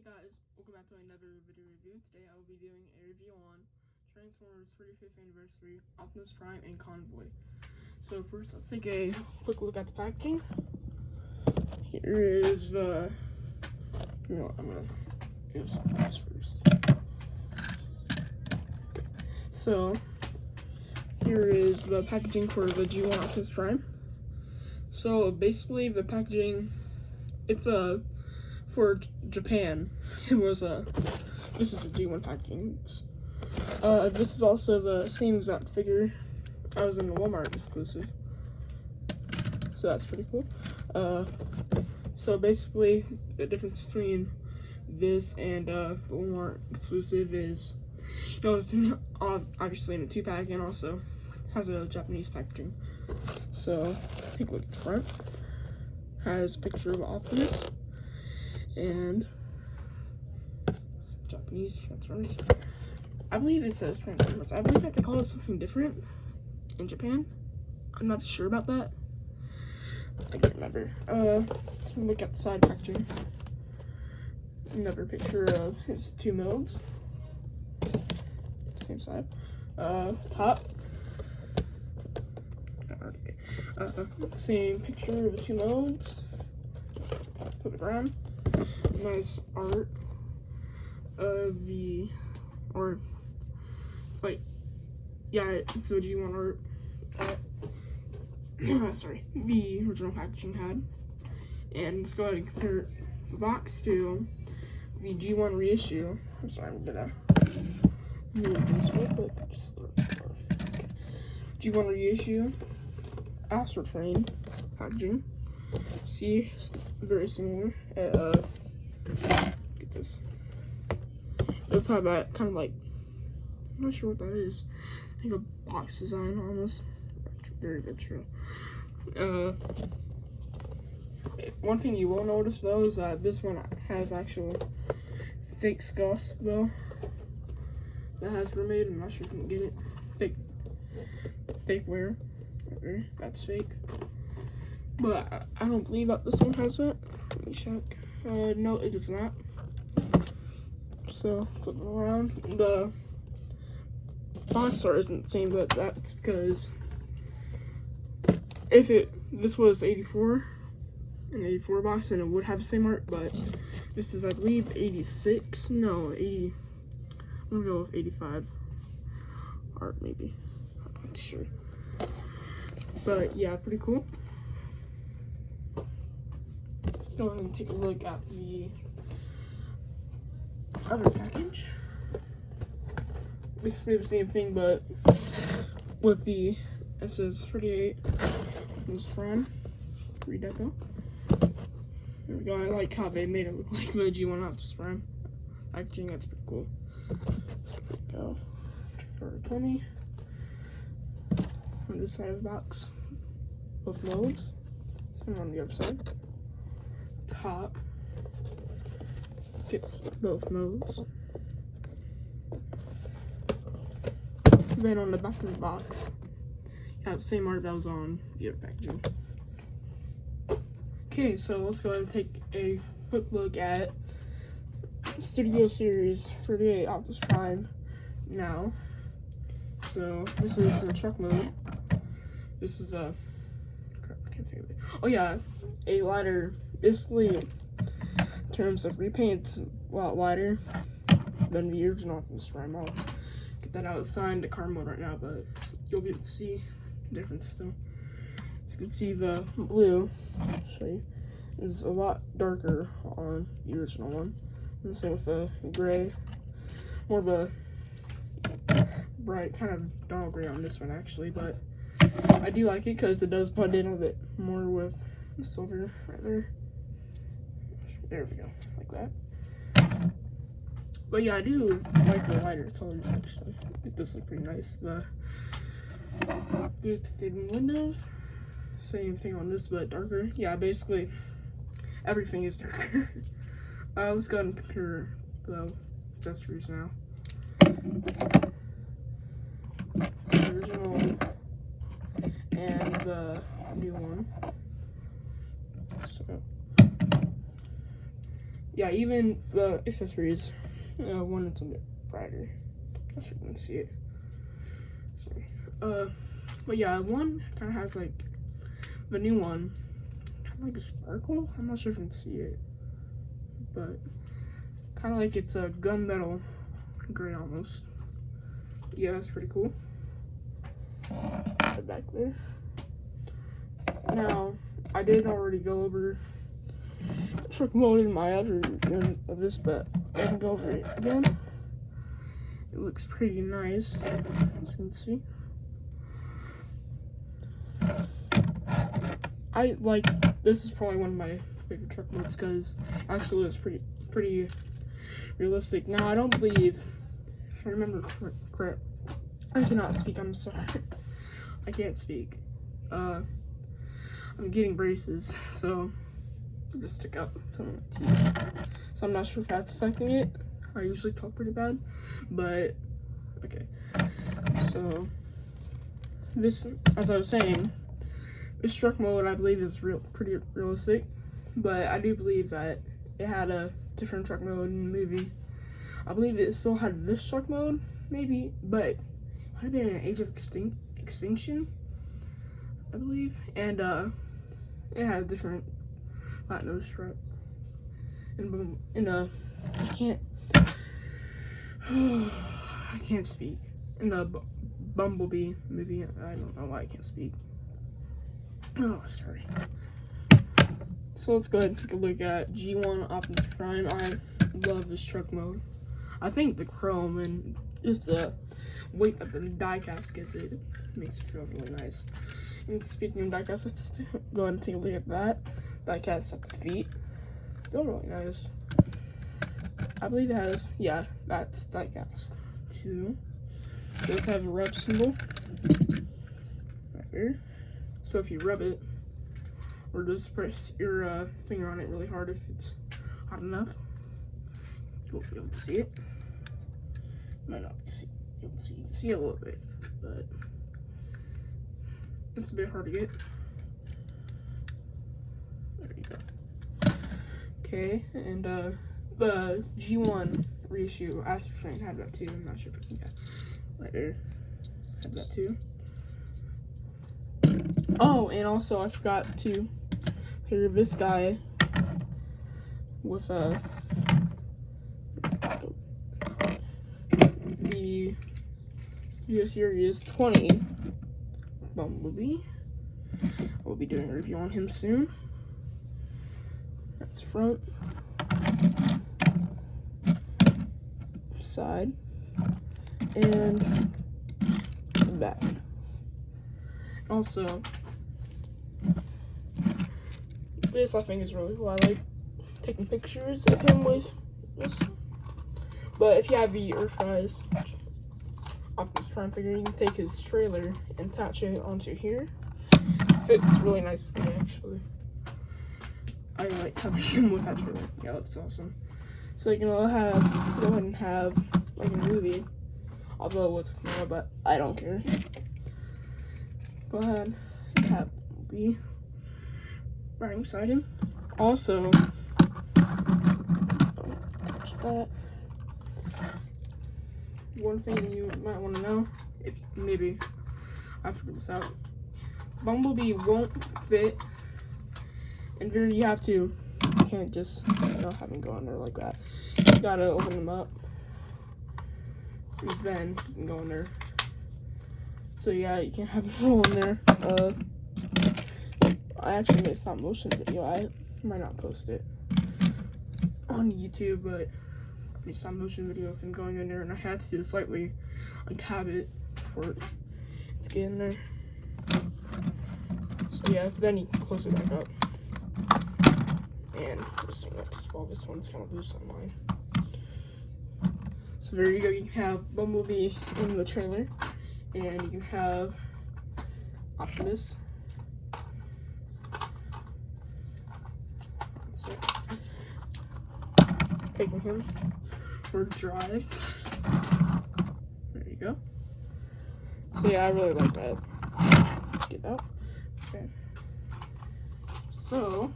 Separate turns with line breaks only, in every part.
guys, welcome back to another video review. Today I will be doing a review on Transformers 35th Anniversary, Optimus Prime, and Convoy. So first, let's take a quick look at the packaging. Here is the, I'm gonna do some this first. So here is the packaging for the G1 Optimus Prime. So basically, the packaging, it's for Japan. It was this is a G1 packaging. This is also the same exact figure I was in the Walmart exclusive. So that's pretty cool. So basically, the difference between this and the Walmart exclusive is, it's obviously in a 2-pack and also has a Japanese packaging. So take a look at the front. Has a picture of Optimus and Japanese Transformers. I believe it says Transformers. I believe I have to call it something different in Japan. I'm not sure about that. I can't remember. Look at the side packaging. Another picture of his 2 modes. Same side. Top. Same picture of the 2 modes. Put it around. Nice art of the, or it's like, yeah, it's the G1 art. Sorry, the original packaging had. And let's go ahead and compare the box to the G1 reissue. I'm sorry, I'm gonna move this real quick. G1 reissue, Astro Train packaging. See, it's very similar. Get this. It does have that kind of like, I'm not sure what that is. I think a box design almost. Very retro. One thing you will notice though is that this one has actual fake scuffs though. That has been made. I'm not sure if you can get it. Fake wear. That's fake. But I don't believe that this one has that. Let me check. No, it does not. So flip it around. The box art isn't the same, but that's because if this was 84, an 84 box, then it would have the same art. But this is, I believe, 86. No, 80. I'm gonna go with 85 art maybe. I'm not sure. But yeah, pretty cool. Let's go and take a look at the other package. Basically the same thing, but with the SS38 Optimus Prime redeco. There we go. I like how they made it look like the G1 Optimus Prime packaging. That's pretty cool. There we go. Number 20 on this side of the box. Both modes. Same on the other side. Top fits both modes. Then on the back of the box, you have the same art that was on the other packaging. Okay, so let's go ahead and take a quick look at Studio Series 38 Optimus Prime now. So this is the truck mode. This is a, oh yeah, a lighter. Basically, in terms of repaint, it's a lot lighter than the original Optimus Prime. I'll get that outside the car mode right now, but you'll be able to see the difference still. As you can see, the blue, I'll show you, is a lot darker on the original one. And same with the gray, more of a bright kind of dull gray on this one actually, but I do like it because it does blend in a bit more with the silver right there. There we go, like that. But yeah, I do like the lighter colors actually. It does look pretty nice. The windows, same thing on this, but darker. Yeah, basically everything is darker. Let's go ahead and compare the accessories now. The original and the new one. So yeah, even the accessories, one it's a bit brighter. I sure you can see it. Sorry. But yeah, one kind of has like the new one, kind of like a sparkle. I'm not sure if you can see it, but kind of like it's a gunmetal gray almost. Yeah, that's pretty cool. Right back there. Now, I did already go over truck mode in my other version of this, but I can go over it again. It looks pretty nice, as you can see. This is probably one of my favorite truck modes because actually it's pretty realistic. Now, I don't believe, if I remember correct, I cannot speak, I'm sorry. I can't speak. I'm getting braces, so I just took out some of my teeth. So I'm not sure if that's affecting it. I usually talk pretty bad, but okay. So this, as I was saying, this truck mode I believe is pretty realistic, but I do believe that it had a different truck mode in the movie. I believe it still had this truck mode, maybe, but it might have been an Age of Extinction, I believe, and it had a different flat nose truck. I can't speak. In the Bumblebee movie, I don't know why I can't speak. Oh, sorry. So let's go ahead and take a look at G1 Optimus Prime. I love this truck mode. I think the chrome and just the weight that the diecast gives it makes it feel really nice. And speaking of diecast, let's go ahead and take a look at that. Diecast at the feet. Feel really nice. I believe it has, yeah, that's diecast too. It does have a rub symbol right here. So if you rub it, or just press your finger on it really hard if it's hot enough, you'll be able to see it. Might not see, you can see a little bit, but it's a bit hard to get. There you go. Okay, and the G1 reissue, I actually had that too. I'm not sure if you can get right there. Had that too. Oh, and also I forgot to figure this guy with the Studio Series 20 Bumblebee. We'll be doing a review on him soon. That's front, side, and back. Also, this I think is really cool. I like taking pictures of him with this. But if you have the Earthrise Optimus Prime figure, you can take his trailer and attach it onto here. Fits really nicely, actually. I like having him with that trailer. Yeah, it looks awesome. So you can go ahead and have like a movie, although it was a camera, but I don't care. Go ahead and have be right beside him. Also, that. One thing you might want to know, if maybe I figured this out, Bumblebee won't fit, and you have to, you can't just have him go under like that. You gotta open them up, and then you can go in there. So yeah, you can't have it roll in there. I actually made a stop motion video. I might not post it on YouTube, but a stop motion video of him going in there, and I had to slightly uncap it for it to get in there. So yeah, then you can close it back up. And this thing next, well, this one's kind of loose on mine. So there you go. You can have Bumblebee in the trailer, and you can have Optimus. So, taking him for a drive. There you go. So yeah, I really like that. Get out. Okay. So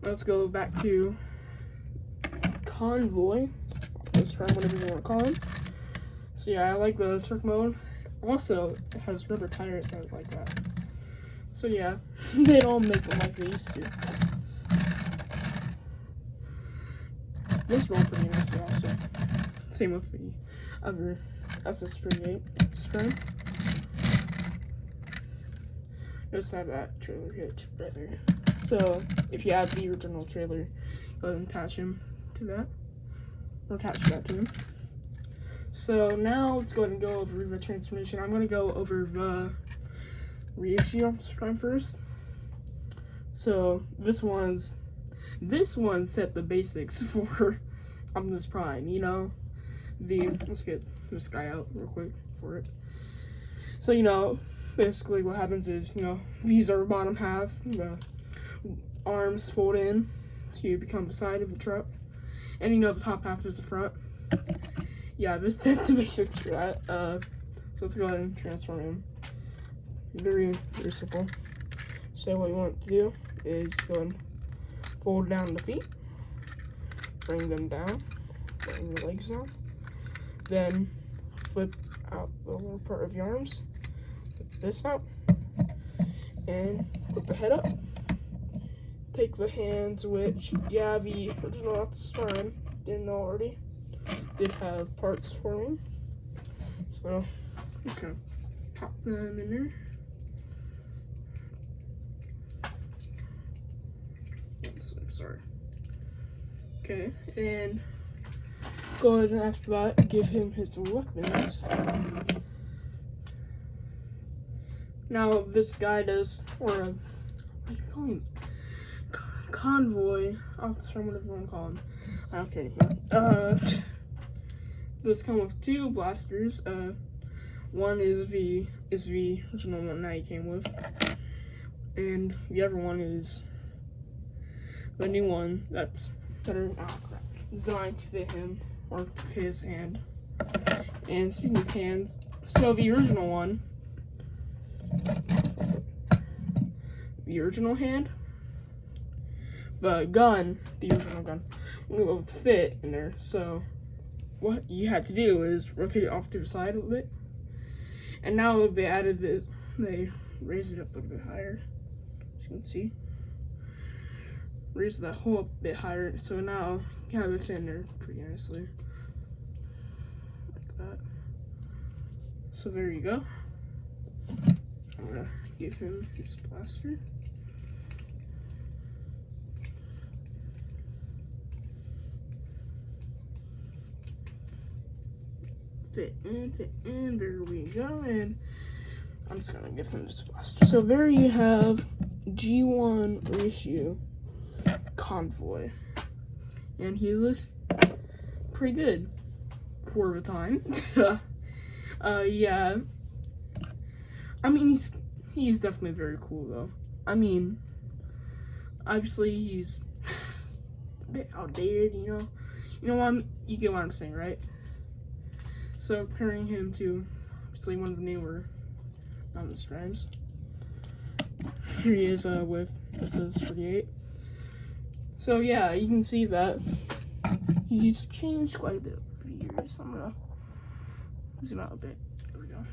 let's go back to convoy. Optimus Prime, whatever you want to call him. So yeah, I like the truck mode. Also, it has rubber tires, I like that. So yeah, they don't make them like they used to. This roll pretty nicely also. Same with the other SS38 Sprint. Just have that trailer hitch right there. So if you have the original trailer, go ahead and attach him to that. Or attach that to him. So now let's go ahead and go over the transformation. I'm gonna go over the reissue Optimus Prime first. So this one set the basics for Optimus Prime, you know. Let's get this guy out real quick for it. So, you know, basically what happens is, you know, these are the bottom half, the arms fold in to become the side of the truck. And you know the top half is the front. Yeah, this set the basics for that. So let's go ahead and transform him. Very, very simple. So what you want to do is go and fold down the feet, bring them down, bring the legs down, then flip out the lower part of your arms, flip this out, and flip the head up. Take the hands, which, yeah, the original Optimus Prime didn't already, did have parts forming. So, I'm just gonna pop them in there. Sorry. Okay, and go ahead and after that, give him his weapons. Now, this guy does, or what do you call him? Convoy. Oh, sorry, whatever you want to call him. I don't care anymore. This come with two blasters. One is the original one that he came with, and the other one is the new one that's designed to fit him or his hand. And speaking of hands, so the original one, the original hand, the gun, the original gun, would fit in there. So what you had to do is rotate it off to the side a little bit. And now they added this, they raised it up a little bit higher, as you can see. Raise that hole up a bit higher, so now you have it in there pretty nicely. Like that. So there you go. I'm gonna give him his blaster. Fit in, there we go, and I'm just gonna give him this blaster. So there you have G1 reissue Convoy, and he looks pretty good for the time. Yeah, I mean he's definitely very cool though. I mean, obviously he's a bit outdated, you know you get what I'm saying, right? So comparing him to obviously one of the newer Optimus Primes, here he is with SS38. So yeah, you can see that he's changed quite a bit over the years. I'm gonna zoom out a bit. There we go.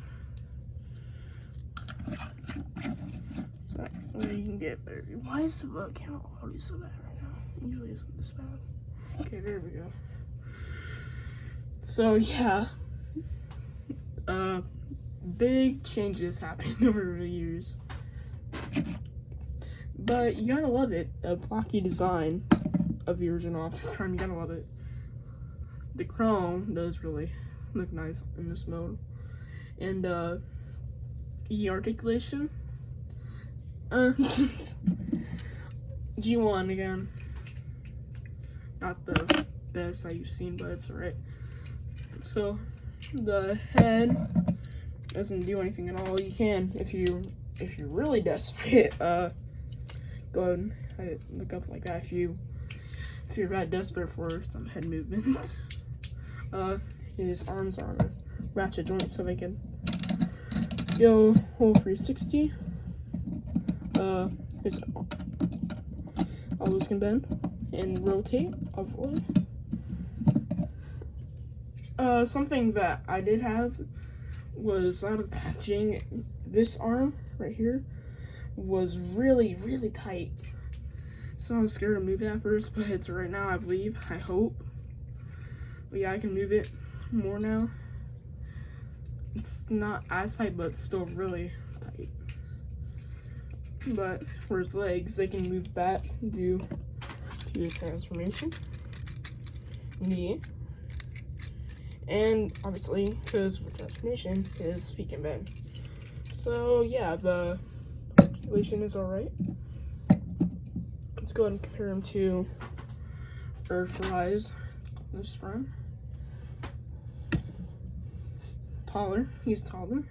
So that way you can get better. Why is the camera quality so bad right now? It usually isn't this bad. Okay, there we go. So yeah, big changes happened over the years. But you gotta love it. A blocky design of the original Optimus Prime, you gotta love it. The chrome does really look nice in this mode. And E articulation. G1 again. Not the best I've seen, but it's alright. So the head doesn't do anything at all. You can, if you're really desperate, go ahead and look up like that if you're that desperate for some head movement. His arms are on a ratchet joint so they can go whole 360. His elbows can bend and rotate upward. Something that I did have was this arm right here was really, really tight. So I was scared to move it at first, but it's right now, I believe, I hope. But yeah, I can move it more now. It's not as tight, but it's still really tight. But for its legs, they can move back due to the transformation. Knee. And obviously, because of the transformation, his feet can bend. So yeah, the articulation is alright. Let's go ahead and compare him to Earthrise. This Prime. Taller. He's taller.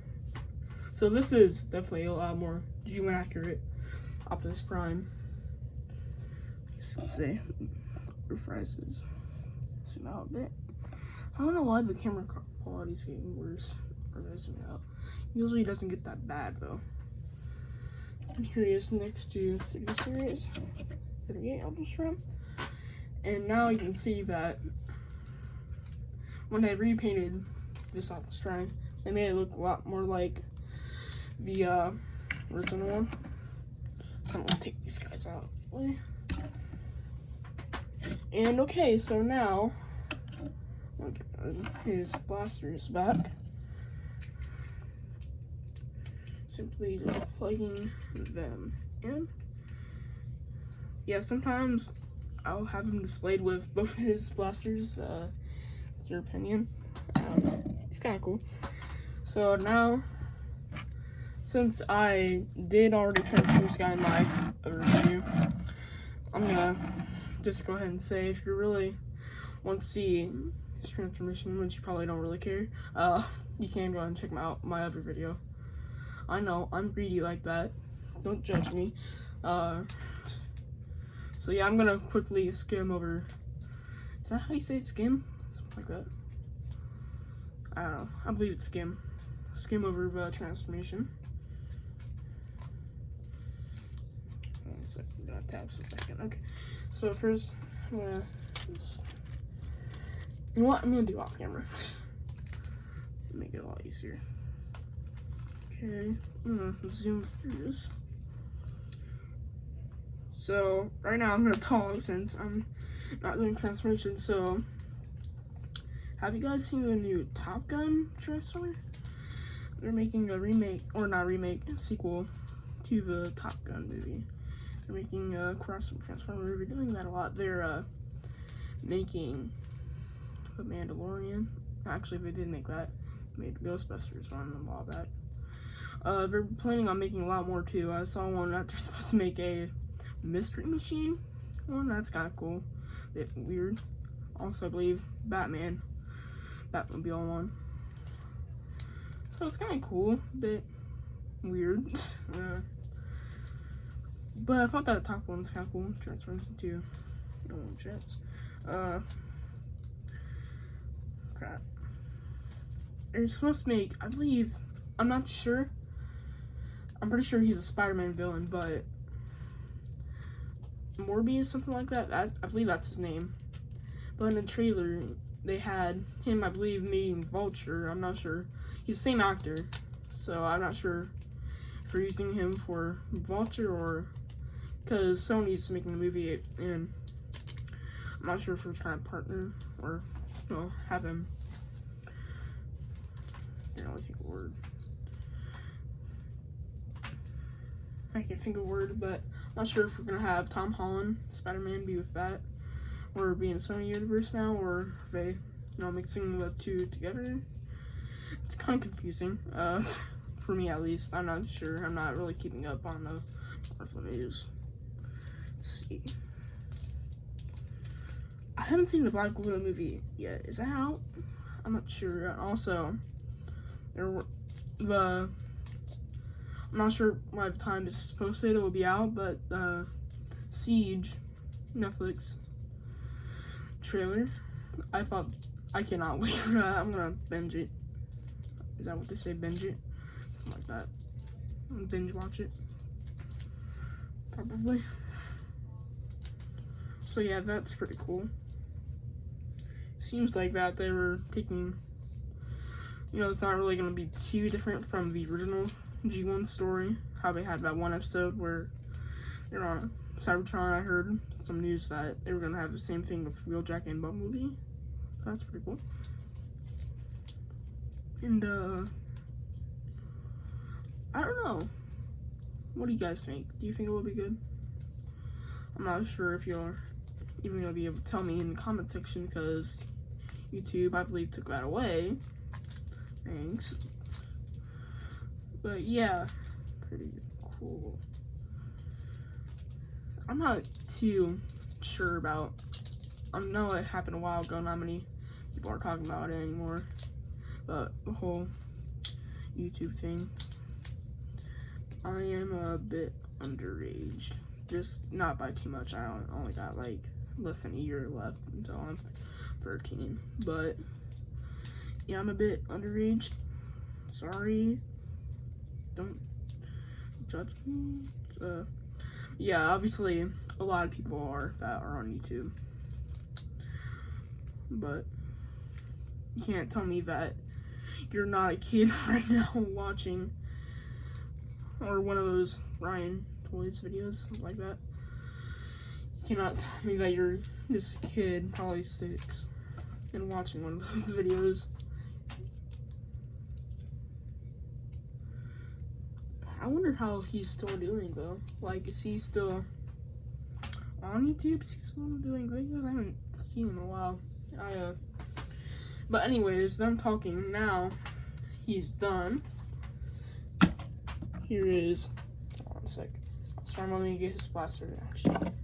So this is definitely a lot more human accurate Optimus Prime. I guess let's say Earthrise is zoom out a bit. I don't know why the camera quality is getting worse. Or zoom out. Usually it doesn't get that bad though. And here he is next to Studio Series 38 Optimus Prime. And now you can see that when they repainted this Optimus Prime, they made it look a lot more like the original one. So I'm gonna take these guys out. And okay, so now his blaster is back. Simply just plugging them in. Yeah, sometimes I'll have him displayed with both his blasters. It's your opinion. It's kind of cool. So now, since I did already transfer this guy in my other review, I'm gonna just go ahead and say, if you really want to see his transformation, which you probably don't really care, you can go ahead and check out my other video. I know, I'm greedy like that. Don't judge me. So yeah, I'm gonna quickly skim over. Is that how you say skim? Something like that. I don't know. I believe it's skim. Skim over the transformation. One second, I'm gonna tap some second. Okay. So first, I'm gonna just, you know what? I'm gonna do off camera. Make it a lot easier. Okay, I'm gonna zoom through this. So right now I'm gonna talk since I'm not doing transformation. So have you guys seen the new Top Gun Transformer? They're making a remake, or not remake, sequel to the Top Gun movie. They're making a crossover Transformer movie. They're doing that a lot. They're making the Mandalorian. Actually, they did make that. They made the Ghostbusters one a while back. They're planning on making a lot more too. I saw one that they're supposed to make a Mystery Machine one. That's kind of cool. Bit weird. Also, I believe Batmobile one. So it's kind of cool. Bit weird. But I thought that top one's kind of cool. Transforms into normal jets. Crap. They're supposed to make, I believe, I'm not sure. I'm pretty sure he's a Spider-Man villain, but Morbius, something like that. I believe that's his name. But in the trailer, they had him, I believe, meeting Vulture. I'm not sure. He's the same actor, so I'm not sure if we're using him for Vulture or because Sony's making the movie, and I'm not sure if we're trying to partner or have him. I can't really think of a word. I can't think of a word, but I'm not sure if we're gonna have Tom Holland, Spider-Man, be with that, or be in the Sony universe now, or they, mixing the two together. It's kind of confusing, for me at least. I'm not sure. I'm not really keeping up on the Marvel news. Let's see. I haven't seen the Black Widow movie yet. Is that out? I'm not sure. Also, I'm not sure what time it's posted. It will be out, but Siege, Netflix trailer. I cannot wait for that. I'm gonna binge it. Is that what they say? Binge it, something like that. I'm gonna binge watch it, probably. So yeah, that's pretty cool. seems like that they were taking, you know, it's not really going to be too different from the original G1 story. How they had that one episode where they're on Cybertron. I heard some news that they were going to have the same thing with Wheeljack and Bumblebee. That's pretty cool. And, I don't know. What do you guys think? Do you think it will be good? I'm not sure if you're even going to be able to tell me in the comment section, because YouTube, I believe, took that away. Thanks. But yeah, pretty cool. I'm not too sure about, I know it happened a while ago, not many people are talking about it anymore, but the whole YouTube thing, I am a bit underaged, just not by too much. I only got like less than a year left until I'm 13, but yeah, I'm a bit underage. Sorry, don't judge me. Yeah, obviously a lot of people that are on YouTube, but you can't tell me that you're not a kid right now watching, or one of those Ryan Toys videos, something like that. You cannot tell me that you're just a kid, probably 6, and watching one of those videos. I wonder how he's still doing though. Like, is he still on YouTube? Is he still doing videos? I haven't seen him in a while. But anyways, I'm talking now. He's done. Here is. Hold on a sec. Sorry, let me get his blaster reaction.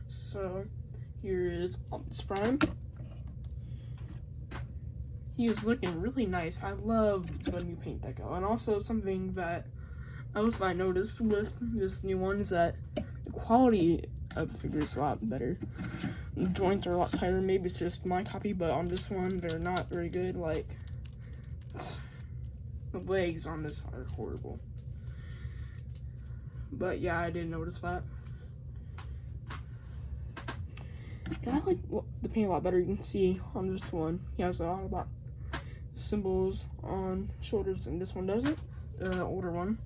So, here is Optimus Prime. He is looking really nice. I love the new paint deco. And also something that else I noticed with this new one is that the quality of the figure is a lot better. The joints are a lot tighter. Maybe it's just my copy, but on this one, they're not very good. Like, the legs on this are horrible. But yeah, I did notice that. And I like the paint a lot better. You can see on this one, he has a lot about symbols on shoulders, and this one doesn't, the older one.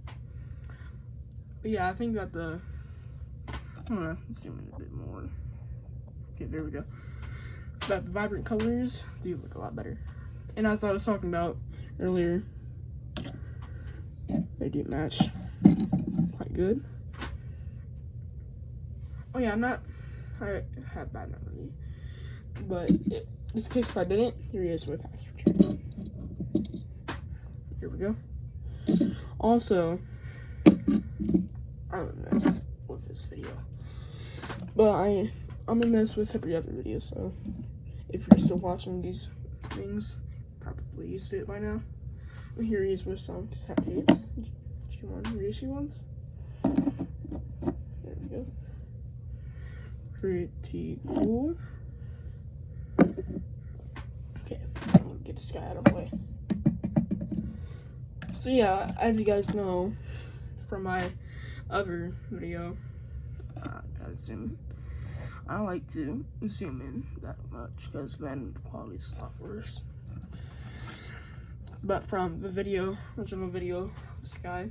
But yeah, I think that I'm gonna zoom in a bit more. Okay, there we go. That the vibrant colors do look a lot better. And as I was talking about earlier, they do match quite good. Oh yeah, I have bad memory, but just in case if I didn't, here he is with fast return. Here we go. Also, I'm gonna mess with this video, but I'm gonna mess with every other video, so if you're still watching these things, probably used to it by now. And here he is with some cassette tapes, G1 reissue ones. There we go. Pretty cool. Okay, I'm gonna get this guy out of the way. So yeah, as you guys know from my other video, I like to zoom in that much because then the quality is a lot worse. But from the original video, this guy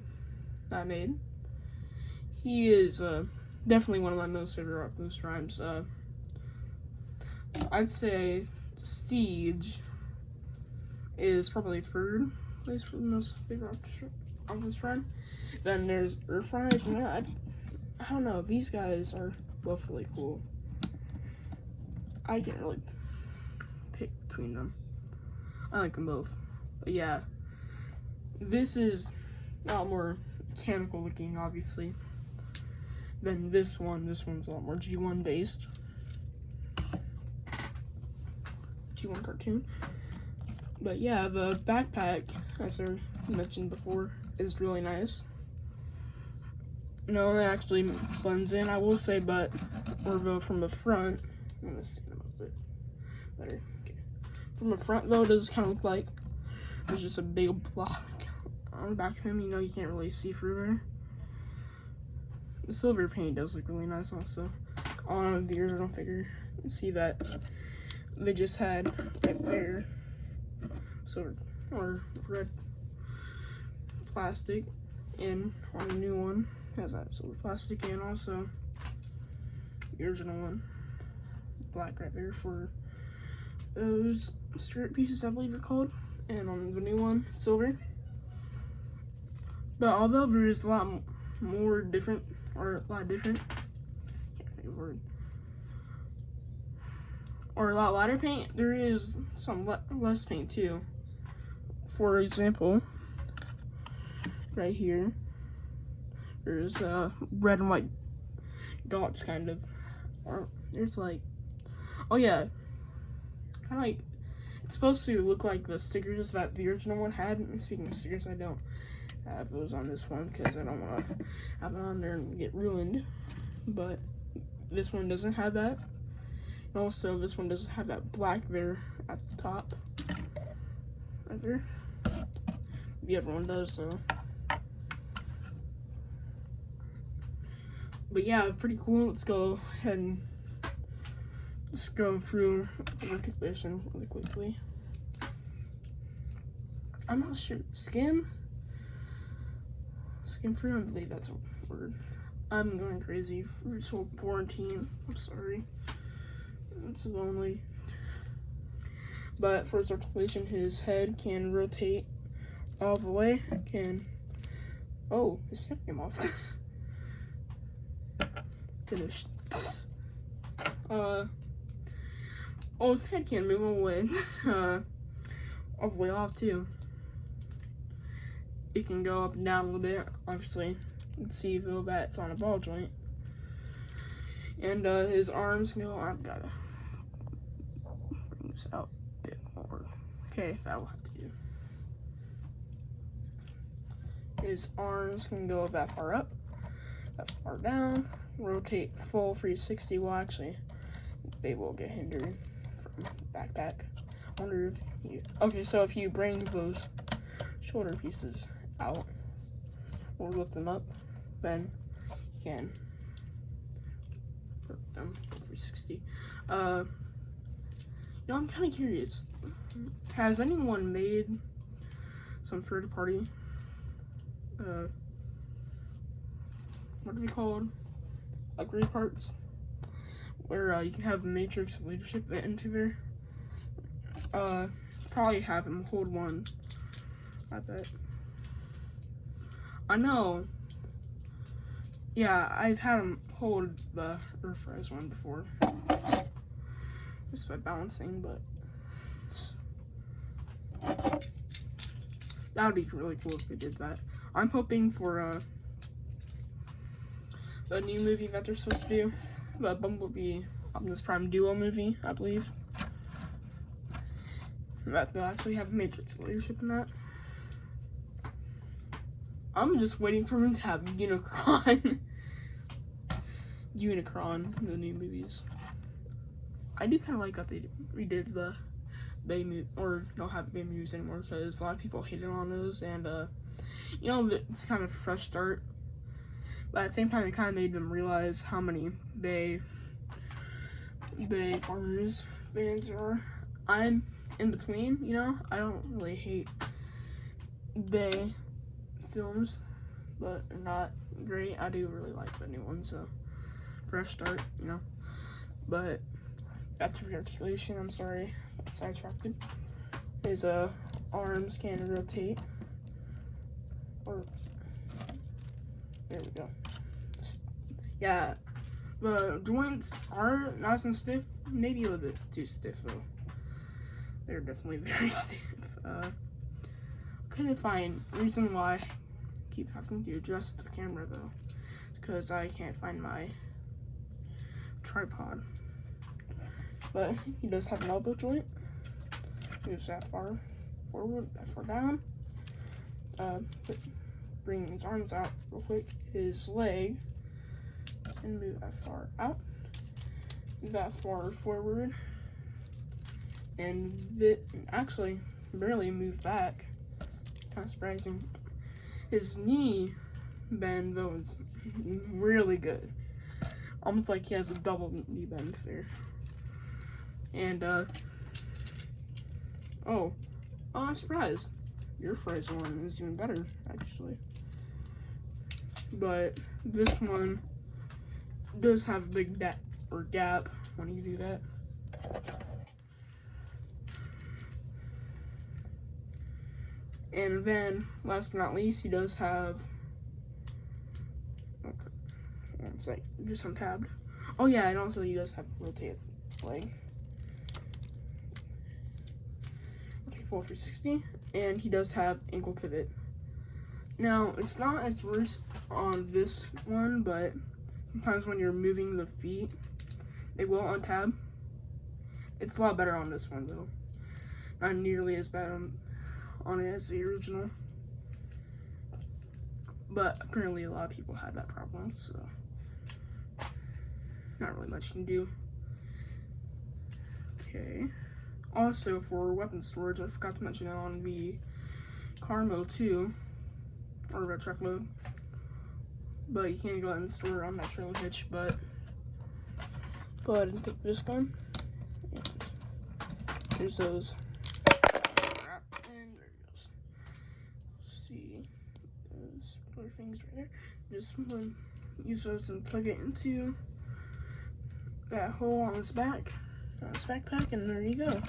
that I made, he is definitely one of my most favorite Optimus Primes. I'd say Siege is probably third place for the most favorite Optimus Prime. Then there's Earthrise, and I don't know, these guys are both really cool. I can't really pick between them. I like them both. But yeah, this is a lot more mechanical looking, obviously, than this one. This one's a lot more G1 based. G1 cartoon. But yeah, the backpack, as I mentioned before, is really nice. No, it actually blends in, I will say, but from the front, I'm gonna see them a bit better. Okay. From the front, though, it does kind of look like there's just a big block on the back of him. You know, you can't really see through there. The silver paint does look really nice, also. on the original figure. You see that they just had right there silver or red plastic, and on the new one has that silver plastic, and also the original one black right there for those skirt pieces, I believe they're called, and on the new one silver. But although there is a lot more different, or a lot different, can't think of a word, or a lot lighter paint, there is some less paint too. For example, right here, there's red and white dots, kind of, or there's like, oh yeah, kind of like, it's supposed to look like the stickers that the original one had. And speaking of stickers, I don't have those on this one because I don't want to have it on there and get ruined. But this one doesn't have that. And also, this one doesn't have that black there at the top. Right there. The other one does, so. But yeah, pretty cool. Let's go ahead and just go through the articulation really quickly. I'm not sure. Skim free, I believe that's a word. I'm going crazy for this whole quarantine. I'm sorry. It's lonely. But for his articulation, his head can rotate all the way. Oh, his head came off. Finished. Oh, his head can move away. All the way off too. It can go up and down a little bit, obviously. Let's see if that's on a ball joint. And his arms go, I've gotta bring this out a bit more. Okay, that will have to do. His arms can go that far up, that far down, rotate full 360. Well, actually, they will get hindered from backpack. I wonder if you, okay, so if you bring those shoulder pieces out or lift them up, then you can put them 360. You know, I'm kind of curious. Has anyone made some third party? What are they called? Upgrade parts, where you can have Matrix leadership into there. Probably have him hold one. I bet. I know. Yeah, I've had him hold the Earthrise one before. Just by balancing, but that would be really cool if they did that. I'm hoping for the new movie that they're supposed to do, the Bumblebee Optimus Prime duo movie, I believe. That they'll actually have Matrix leadership in that. I'm just waiting for him to have Unicron. Unicron in the new movies. I do kind of like that they redid the Bay movie, or don't have Bay movies anymore, because a lot of people hated on those, and you know, it's kind of a fresh start. But at the same time, it kind of made them realize how many Bay Farmers fans there are. I'm in between, you know. I don't really hate Bay films, but they're not great. I do really like the new one, so fresh start, you know. But back to the articulation, I'm sorry, I got sidetracked. His arms can rotate, or there we go. Yeah, the joints are nice and stiff, maybe a little bit too stiff though. They're definitely very stiff. Couldn't find reason why I keep having to adjust the camera though. It's because I can't find my tripod. But he does have an elbow joint. Moves that far forward, that far down. Bring his arms out real quick. His leg, and move that far out, that far forward, and actually barely move back. Kind of surprising. His knee bend though is really good. Almost like he has a double knee bend there. And, oh, I'm surprised. Your fries one is even better, actually. But this one does have a big gap when you do that. And then, last but not least, he does have, it's like just untabbed. Oh yeah, and also he does have a rotated leg. Okay, full 360, and he does have ankle pivot. Now, it's not as worse on this one, but sometimes when you're moving the feet, they will untab. It's a lot better on this one though. Not nearly as bad on it as the original. But apparently a lot of people have that problem, so not really much you can do. Okay. Also for weapon storage, I forgot to mention it on the car mode too, or red truck mode. But you can't go ahead and store it on that trailer hitch, but go ahead and take this gun. And here's those. And there it goes. See those other things right there. Just use those and plug it into that hole on his back, on his backpack, and there you go.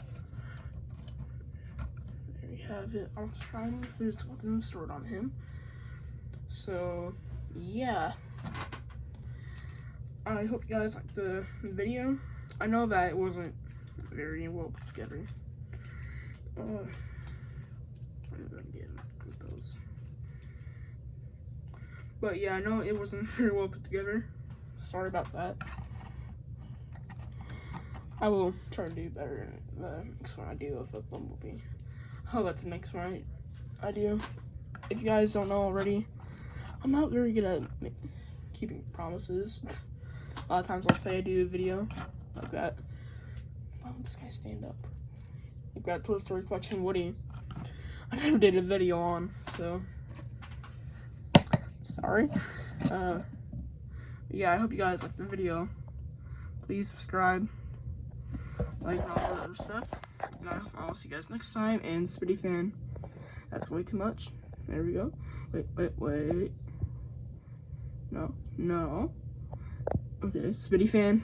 There you have it. I'll try and include its weapons stored on him. So yeah, I hope you guys liked the video. I know that it wasn't very well put together. I'm gonna get those. But yeah, I know it wasn't very well put together. Sorry about that. I will try to do better in the next one I do of a Bumblebee. Oh, that's the next one I do. If you guys don't know already, I'm not very good at keeping promises. A lot of times I'll say I do a video like that. Why would this guy stand up? Like that Toy Story Collection Woody, I never did a video on, so sorry. Yeah, I hope you guys liked the video. Please subscribe, like, and all that other stuff. And I'll see you guys next time. And Spitty Fan, that's way too much. There we go. Wait. No. Okay, Spitty Fan.